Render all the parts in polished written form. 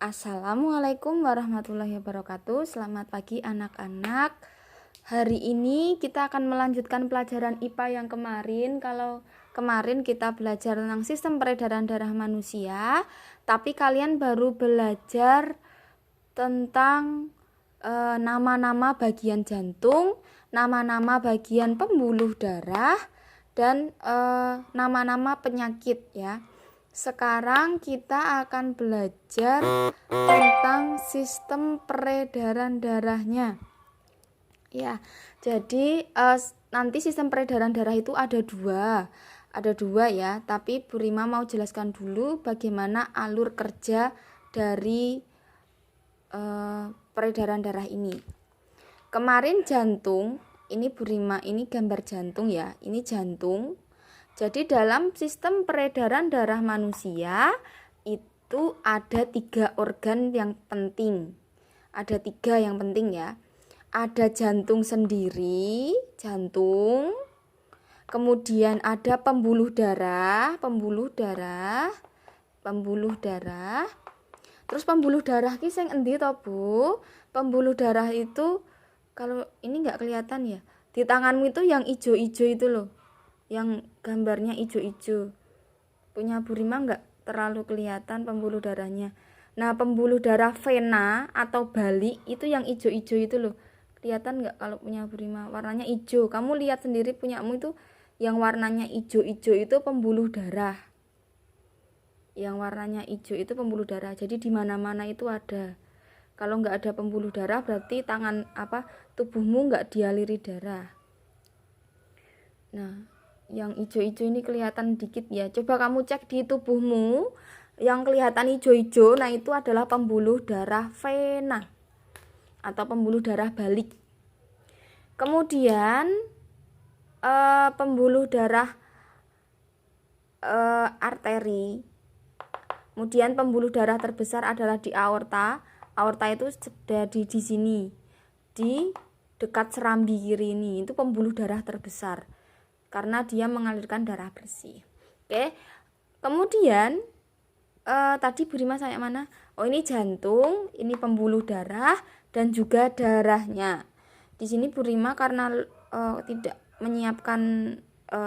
Assalamualaikum warahmatullahi wabarakatuh. Selamat pagi anak-anak. Hari ini kita akan melanjutkan pelajaran IPA yang kemarin. Kalau kemarin kita belajar tentang sistem peredaran darah manusia, tapi kalian baru belajar tentang nama-nama bagian jantung, nama-nama bagian pembuluh darah, dan nama-nama penyakit ya. Sekarang kita akan belajar tentang sistem peredaran darahnya. Ya, jadi nanti sistem peredaran darah itu ada dua ya. Tapi Bu Rima mau jelaskan dulu bagaimana alur kerja dari peredaran darah ini. Kemarin jantung, ini Bu Rima, ini gambar jantung ya. Ini jantung. Jadi dalam sistem peredaran darah manusia itu ada 3 organ yang penting. Ada 3 yang penting ya. Ada jantung sendiri, jantung. Kemudian ada pembuluh darah. Terus pembuluh darah ki sing endi to, Bu? Pembuluh darah itu kalau ini enggak kelihatan ya. Di tanganmu itu yang ijo-ijo itu loh. Yang gambarnya ijo-ijo. Punya Bu Rima enggak terlalu kelihatan pembuluh darahnya. Nah, pembuluh darah vena atau balik itu yang ijo-ijo itu loh. Kelihatan enggak kalau punya Bu Rima? Warnanya ijo. Kamu lihat sendiri punyamu itu yang warnanya ijo-ijo itu pembuluh darah. Yang warnanya ijo itu pembuluh darah. Jadi di mana-mana itu ada. Kalau enggak ada pembuluh darah berarti tubuhmu enggak dialiri darah. Nah, yang ijo-ijo ini kelihatan dikit ya. Coba kamu cek di tubuhmu yang kelihatan ijo-ijo, nah itu adalah pembuluh darah vena atau pembuluh darah balik. Kemudian pembuluh darah arteri. Kemudian pembuluh darah terbesar adalah di aorta. Aorta itu ada di sini, di dekat serambi kiri ini. Itu pembuluh darah terbesar karena dia mengalirkan darah bersih. Oke. Kemudian tadi Bu Rima sampai mana? Oh, ini jantung, ini pembuluh darah dan juga darahnya. Di sini Bu Rima karena tidak menyiapkan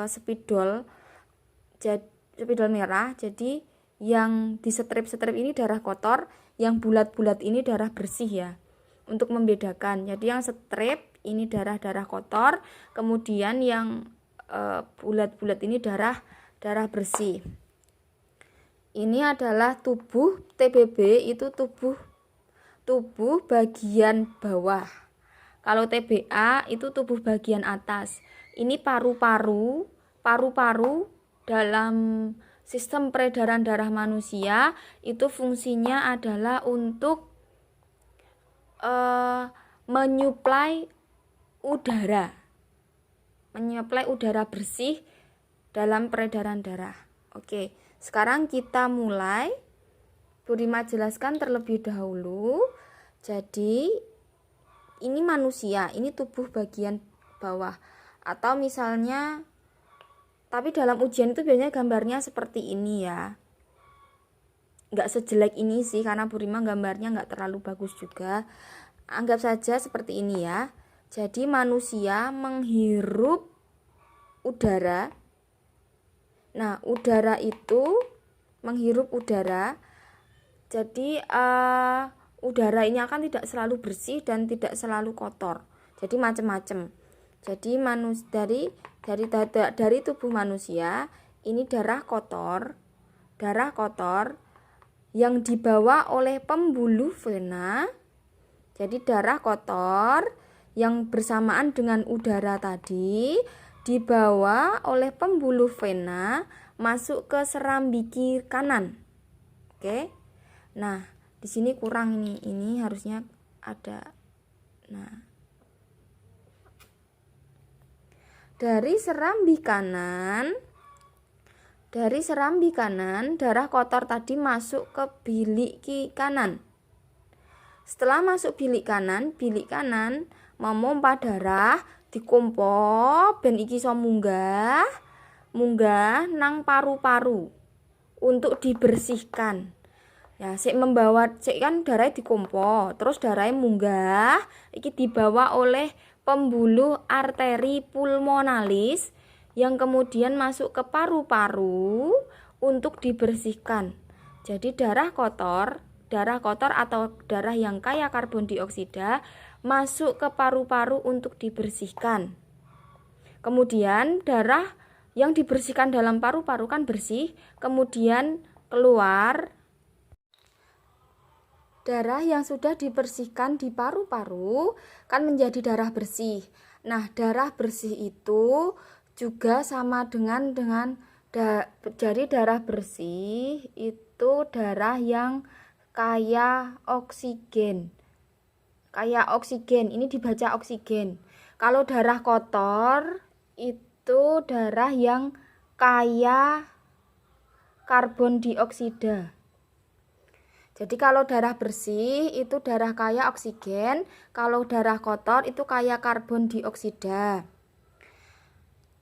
spidol merah, jadi yang di strip ini darah kotor, yang bulat-bulat ini darah bersih ya. Untuk membedakan. Jadi yang strip ini darah kotor, kemudian yang bulat-bulat ini darah bersih. Ini adalah tubuh TBB, itu tubuh bagian bawah. Kalau TBA itu tubuh bagian atas. Ini paru-paru dalam sistem peredaran darah manusia itu fungsinya adalah untuk menyuplai udara bersih dalam peredaran darah. Oke, sekarang kita mulai. Bu Rima jelaskan terlebih dahulu. Jadi ini manusia, ini tubuh bagian bawah. Atau misalnya, tapi dalam ujian itu biasanya gambarnya seperti ini ya. Nggak sejelek ini sih, karena Bu Rima gambarnya nggak terlalu bagus juga. Anggap saja seperti ini ya. Jadi manusia menghirup udara. Nah, udara itu menghirup udara. Jadi udara ini akan tidak selalu bersih dan tidak selalu kotor. Jadi macam-macam. Jadi dari tubuh manusia ini darah kotor yang dibawa oleh pembuluh vena. Jadi darah kotor yang bersamaan dengan udara tadi dibawa oleh pembuluh vena masuk ke serambi kiri kanan. Oke. Nah, di sini kurang ini. Ini harusnya ada. Nah, dari serambi kanan darah kotor tadi masuk ke bilik kanan. Setelah masuk bilik kanan memompa darah dikompo ben iki iso munggah nang paru-paru untuk dibersihkan. Ya, sik kan darahnya dikompo, terus darahnya munggah, iki dibawa oleh pembuluh arteri pulmonalis yang kemudian masuk ke paru-paru untuk dibersihkan. Jadi darah kotor atau darah yang kaya karbon dioksida masuk ke paru-paru untuk dibersihkan. Kemudian darah yang dibersihkan dalam paru-paru kan bersih, kemudian keluar. Darah yang sudah dibersihkan di paru-paru kan menjadi darah bersih. Nah, darah bersih itu juga sama jadi darah bersih itu darah yang kaya oksigen. Kaya oksigen, ini dibaca oksigen. Kalau darah kotor itu darah yang kaya karbon dioksida. Jadi kalau darah bersih itu darah kaya oksigen, kalau darah kotor itu kaya karbon dioksida.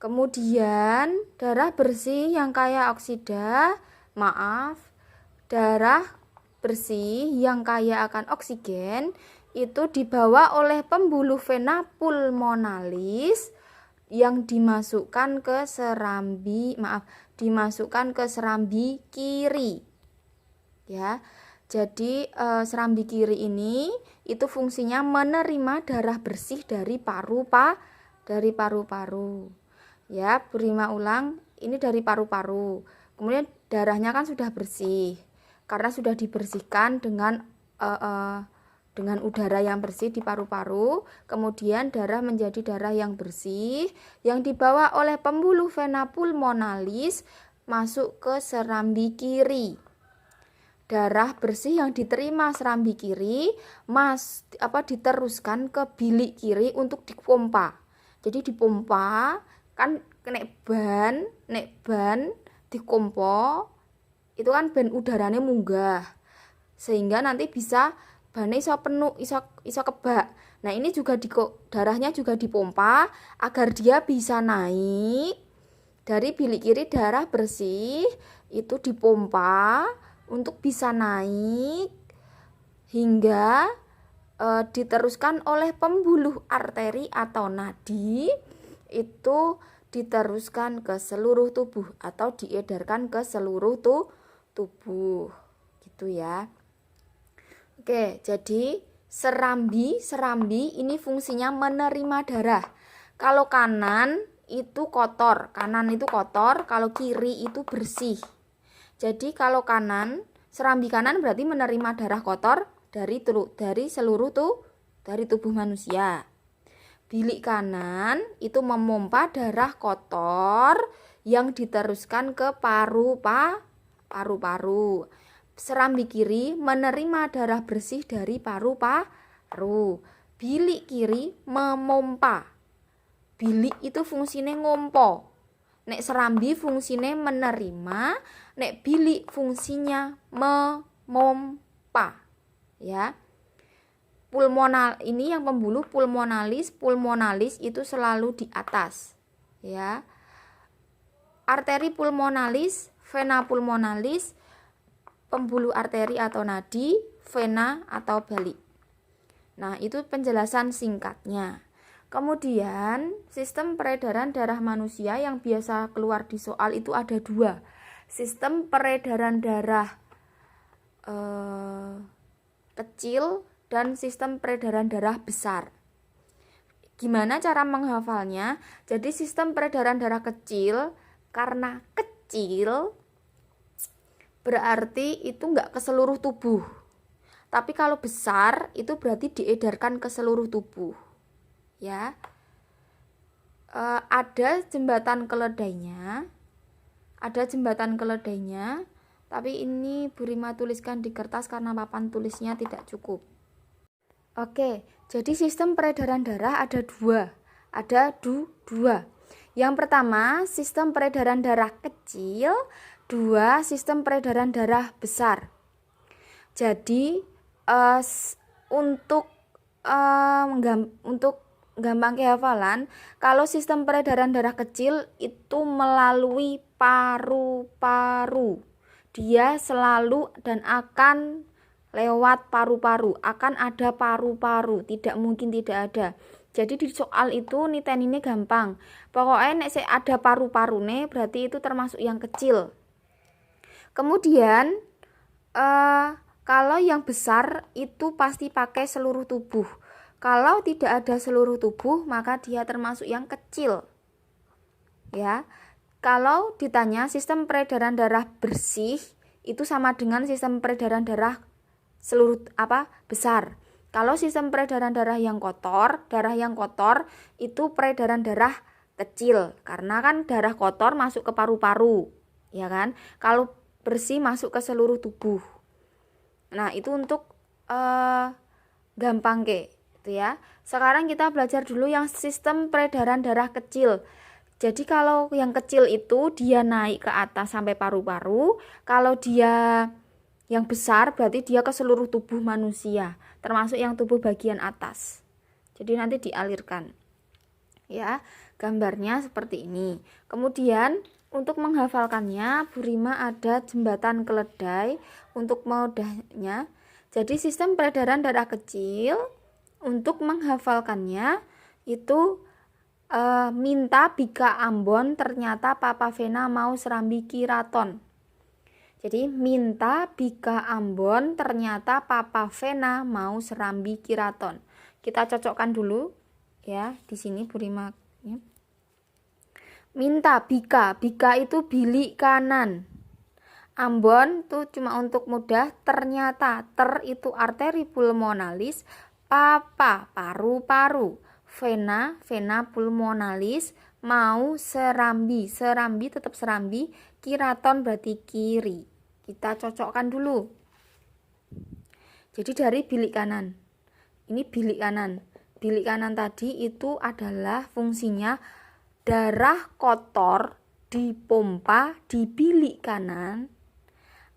Kemudian darah bersih yang kaya oksida, darah bersih yang kaya akan oksigen itu dibawa oleh pembuluh vena pulmonalis yang dimasukkan ke serambi kiri. Ya. Jadi serambi kiri ini itu fungsinya menerima darah bersih dari paru-paru. Ya, berima ulang, ini dari paru-paru. Kemudian darahnya kan sudah bersih karena sudah dibersihkan dengan udara yang bersih di paru-paru. Kemudian darah menjadi darah yang bersih yang dibawa oleh pembuluh vena pulmonalis masuk ke serambi kiri. Darah bersih yang diterima serambi kiri diteruskan ke bilik kiri untuk dipompa. Jadi dipompa kan nek ban dikompo itu kan ban udaranya munggah sehingga nanti bisa bannya iso penuh iso kebak. Nah, ini juga darahnya juga dipompa agar dia bisa naik dari bilik kiri. Darah bersih itu dipompa untuk bisa naik hingga diteruskan oleh pembuluh arteri atau nadi, itu diteruskan ke seluruh tubuh atau diedarkan ke seluruh tubuh gitu ya. Oke, jadi serambi ini fungsinya menerima darah. Kalau kanan itu kotor, kalau kiri itu bersih. Jadi kalau serambi kanan berarti menerima darah kotor dari seluruh dari tubuh manusia. Bilik kanan itu memompa darah kotor yang diteruskan ke paru-paru. Serambi kiri menerima darah bersih dari paru-paru. Bilik kiri memompa. Bilik itu fungsinya ngompo. Nek serambi fungsinya menerima, nek bilik fungsinya memompa. Ya. Pulmonal ini yang pembuluh pulmonalis itu selalu di atas. Ya. Arteri pulmonalis, vena pulmonalis, pembuluh arteri atau nadi, vena atau balik. Nah, itu penjelasan singkatnya. Kemudian sistem peredaran darah manusia yang biasa keluar di soal itu ada 2. Sistem peredaran darah kecil dan sistem peredaran darah besar. Gimana cara menghafalnya? Jadi sistem peredaran darah kecil, karena kecil berarti itu enggak ke seluruh tubuh. Tapi kalau besar itu berarti diedarkan ke seluruh tubuh. Ya, ada jembatan keledainya, tapi ini Bu Rima tuliskan di kertas karena papan tulisnya tidak cukup. Oke, jadi sistem peredaran darah ada 2. Yang pertama, sistem peredaran darah kecil, 2, sistem peredaran darah besar. Jadi untuk gampang kehafalan, kalau sistem peredaran darah kecil itu melalui paru-paru. dia selalu dan akan lewat paru-paru, akan ada paru-paru, tidak mungkin tidak ada. Jadi di soal itu niteninnya gampang. Pokoknya nek ada paru-parune berarti itu termasuk yang kecil. Kemudian kalau yang besar itu pasti pakai seluruh tubuh. Kalau tidak ada seluruh tubuh maka dia termasuk yang kecil. Ya. Kalau ditanya sistem peredaran darah bersih itu sama dengan sistem peredaran darah seluruh besar. Kalau sistem peredaran darah yang kotor itu peredaran darah kecil karena kan darah kotor masuk ke paru-paru, ya kan? Kalau bersih masuk ke seluruh tubuh. Nah, itu untuk gampang gitu ya. Sekarang kita belajar dulu yang sistem peredaran darah kecil. Jadi kalau yang kecil itu dia naik ke atas sampai paru-paru, kalau dia yang besar berarti dia ke seluruh tubuh manusia, termasuk yang tubuh bagian atas. Jadi nanti dialirkan. Ya, gambarnya seperti ini. Kemudian untuk menghafalkannya, Bu Rima ada jembatan keledai untuk mudahnya. Jadi sistem peredaran darah kecil untuk menghafalkannya itu minta Bika Ambon ternyata Papa Vena mau serambi kiraton. Jadi minta Bika Ambon ternyata Papa Vena mau serambi kiraton. Kita cocokkan dulu ya di sini Bu Rima. Ya. Minta Bika itu bilik kanan. Ambon tuh cuma untuk mudah, ternyata itu arteri pulmonalis, Papa paru-paru. Vena pulmonalis, mau serambi tetap serambi, kiraton berarti kiri. Kita cocokkan dulu. Jadi dari bilik kanan. Ini bilik kanan. Bilik kanan tadi itu adalah fungsinya darah kotor dipompa di bilik kanan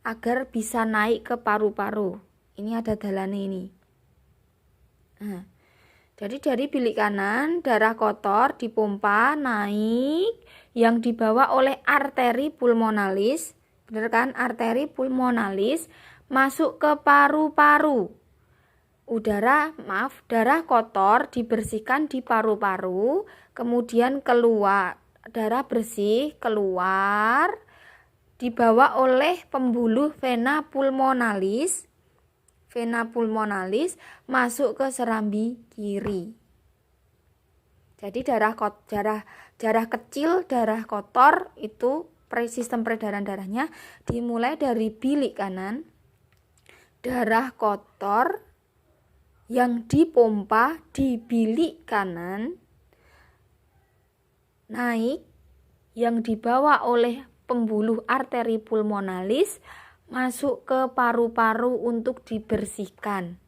agar bisa naik ke paru-paru. Ini ada dalane ini. Nah, jadi dari bilik kanan darah kotor dipompa naik yang dibawa oleh arteri pulmonalis, benar kan? Arteri pulmonalis masuk ke paru-paru. Darah kotor dibersihkan di paru-paru, kemudian keluar, darah bersih keluar, dibawa oleh pembuluh vena pulmonalis masuk ke serambi kiri. Jadi darah kecil, darah kotor itu sistem peredaran darahnya dimulai dari bilik kanan, darah kotor yang dipompa di bilik kanan naik yang dibawa oleh pembuluh arteri pulmonalis masuk ke paru-paru untuk dibersihkan.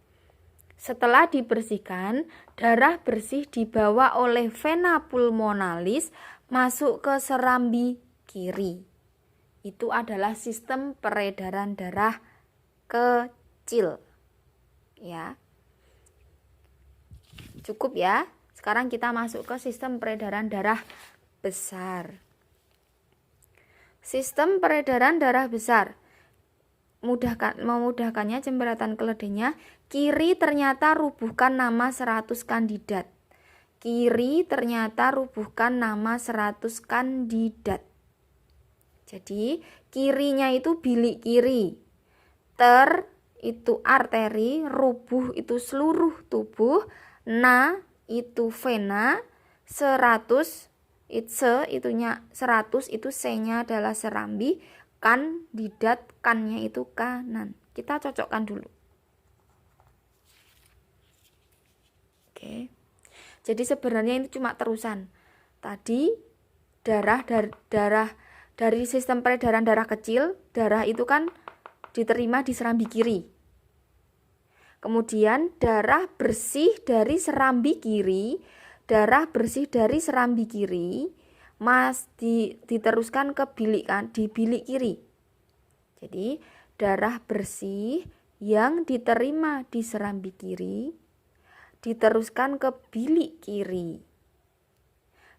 Setelah dibersihkan, darah bersih dibawa oleh vena pulmonalis masuk ke serambi kiri. Itu adalah sistem peredaran darah kecil. Ya. Cukup ya. Sekarang kita masuk ke sistem peredaran darah besar. Sistem peredaran darah besar. Memudahkannya jembatan keledainya, kiri ternyata rubuhkan nama 100 kandidat. Kiri ternyata rubuhkan nama 100 kandidat. Jadi kirinya itu bilik kiri. Ter itu arteri, rubuh itu seluruh tubuh, na itu vena, 100 itunya 100 itu C-nya adalah serambi, kandidat kannya itu kanan. Kita cocokkan dulu. Oke. Jadi sebenarnya ini cuma terusan. Tadi darah dari sistem peredaran darah kecil, darah itu kan diterima di serambi kiri. Kemudian darah bersih dari serambi kiri, diteruskan ke bilik di bilik kiri. Jadi darah bersih yang diterima di serambi kiri diteruskan ke bilik kiri.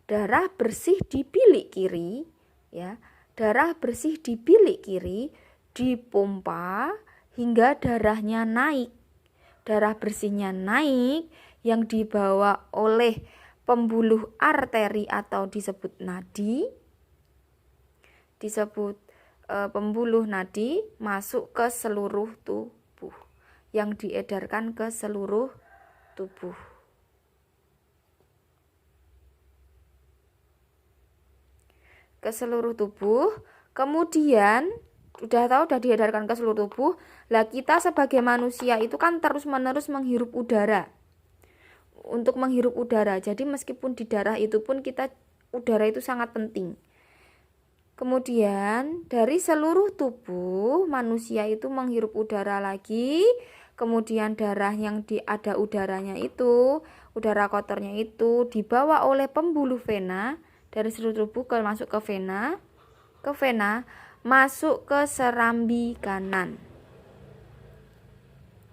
Darah bersih di bilik kiri, ya. Darah bersih di bilik kiri dipompa hingga darahnya naik. Darah bersihnya naik yang dibawa oleh pembuluh arteri atau disebut nadi. Pembuluh nadi masuk ke seluruh tubuh, yang diedarkan ke seluruh tubuh. Ke seluruh tubuh, kemudian udah diedarkan ke seluruh tubuh. Lah kita sebagai manusia itu kan terus-menerus menghirup udara. Untuk menghirup udara, jadi meskipun di darah itu pun udara itu sangat penting. Kemudian dari seluruh tubuh manusia itu menghirup udara lagi. Kemudian darah yang ada udaranya itu, udara kotornya itu dibawa oleh pembuluh vena dari seluruh tubuh masuk ke vena, masuk ke serambi kanan.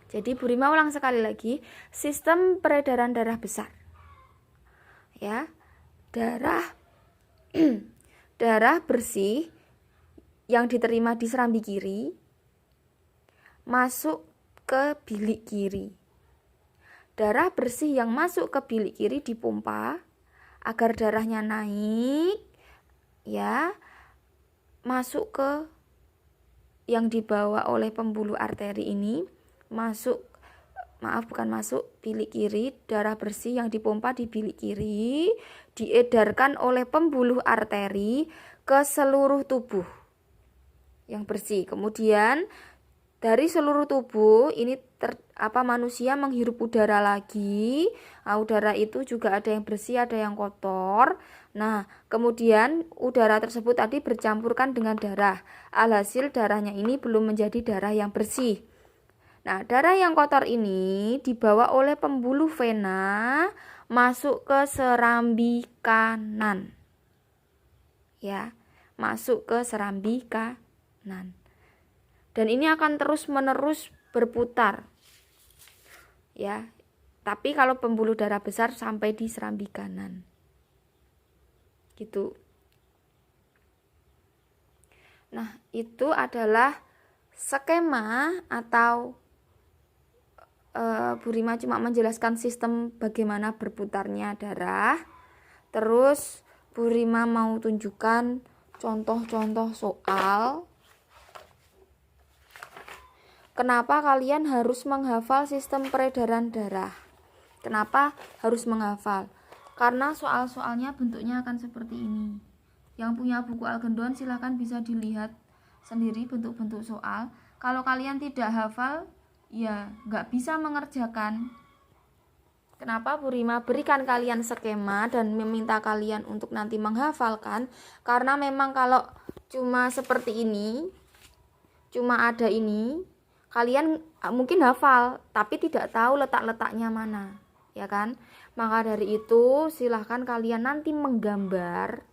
Jadi Bu Rima ulang sekali lagi, sistem peredaran darah besar. Ya. Darah bersih yang diterima di serambi kiri masuk ke bilik kiri. Darah bersih yang masuk ke bilik kiri dipompa agar darahnya naik, ya, masuk ke yang dibawa oleh pembuluh arteri ini, bilik kiri. Darah bersih yang dipompa di bilik kiri diedarkan oleh pembuluh arteri ke seluruh tubuh yang bersih. Kemudian dari seluruh tubuh ini manusia menghirup udara lagi. Udara itu juga ada yang bersih, ada yang kotor. Nah, kemudian udara tersebut tadi bercampurkan dengan darah. Alhasil darahnya ini belum menjadi darah yang bersih. Nah, darah yang kotor ini dibawa oleh pembuluh vena masuk ke serambi kanan. Ya, masuk ke serambi kanan. Dan ini akan terus-menerus berputar. Ya. Tapi kalau pembuluh darah besar sampai di serambi kanan. Gitu. Nah, itu adalah skema atau Bu Rima cuma menjelaskan sistem bagaimana berputarnya darah. Terus Bu Rima mau tunjukkan contoh-contoh soal. Kenapa kalian harus menghafal sistem peredaran darah? Kenapa harus menghafal? Karena soal-soalnya bentuknya akan seperti ini. Yang punya buku Algendon silahkan bisa dilihat sendiri bentuk-bentuk soal. Kalau kalian tidak hafal, ya nggak bisa mengerjakan. Kenapa Bu Rima berikan kalian skema dan meminta kalian untuk nanti menghafalkan? Karena memang kalau cuma seperti ini, cuma ada ini, kalian mungkin hafal tapi tidak tahu letak-letaknya mana, ya kan? Maka dari itu silahkan kalian nanti menggambar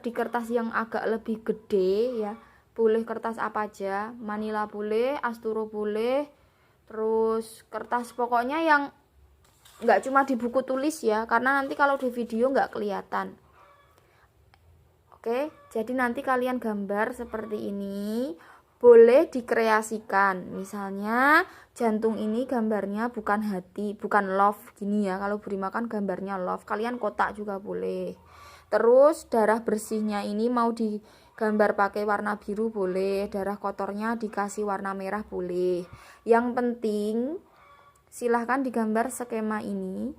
di kertas yang agak lebih gede, ya. Boleh kertas apa aja, manila boleh, asturo boleh, terus kertas pokoknya yang nggak cuma di buku tulis ya, karena nanti kalau di video nggak kelihatan. Oke, jadi nanti kalian gambar seperti ini. Boleh dikreasikan, misalnya jantung ini gambarnya bukan hati, bukan love gini ya. Kalau Bu Rima kan gambarnya love, kalian kotak juga boleh. Terus darah bersihnya ini mau digambar pakai warna biru boleh, darah kotornya dikasih warna merah boleh. Yang penting silahkan digambar skema ini,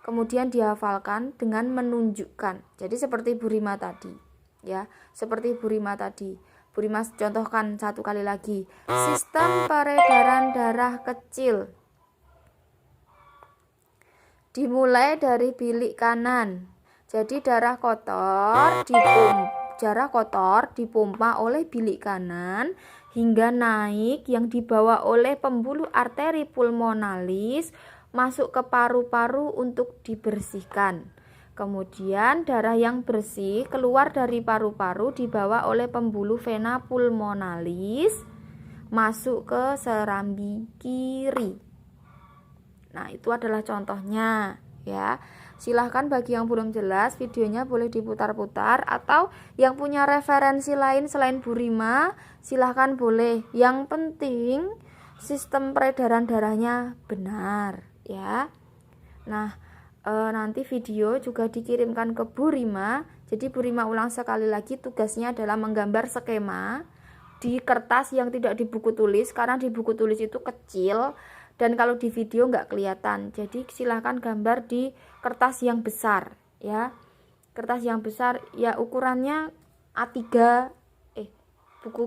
kemudian dihafalkan dengan menunjukkan. Jadi seperti Bu Rima tadi, ya, seperti Bu Rima tadi. Bu Rima contohkan satu kali lagi. Sistem peredaran darah kecil. Dimulai dari bilik kanan. Jadi darah kotor dipompa oleh bilik kanan hingga naik yang dibawa oleh pembuluh arteri pulmonalis masuk ke paru-paru untuk dibersihkan. Kemudian darah yang bersih keluar dari paru-paru dibawa oleh pembuluh vena pulmonalis masuk ke serambi kiri. Nah, itu adalah contohnya, ya. Silahkan bagi yang belum jelas videonya boleh diputar-putar, atau yang punya referensi lain selain Bu Rima silahkan boleh. Yang penting sistem peredaran darahnya benar ya. Nah, nanti video juga dikirimkan ke Bu Rima. Jadi Bu Rima ulang sekali lagi, tugasnya adalah menggambar skema di kertas yang tidak di buku tulis, karena di buku tulis itu kecil dan kalau di video nggak kelihatan. Jadi silahkan gambar di kertas yang besar ya. Kertas yang besar ya, ukurannya A3, buku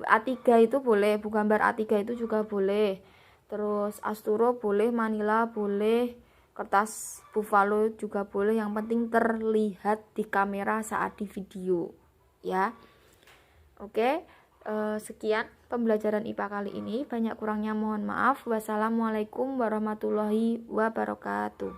A3 itu boleh, buku gambar A3 itu juga boleh. Terus Asturo boleh, Manila boleh, kertas buffalo juga boleh, yang penting terlihat di kamera saat di video ya. Oke, sekian pembelajaran IPA kali ini, banyak kurangnya mohon maaf. Wassalamualaikum warahmatullahi wabarakatuh.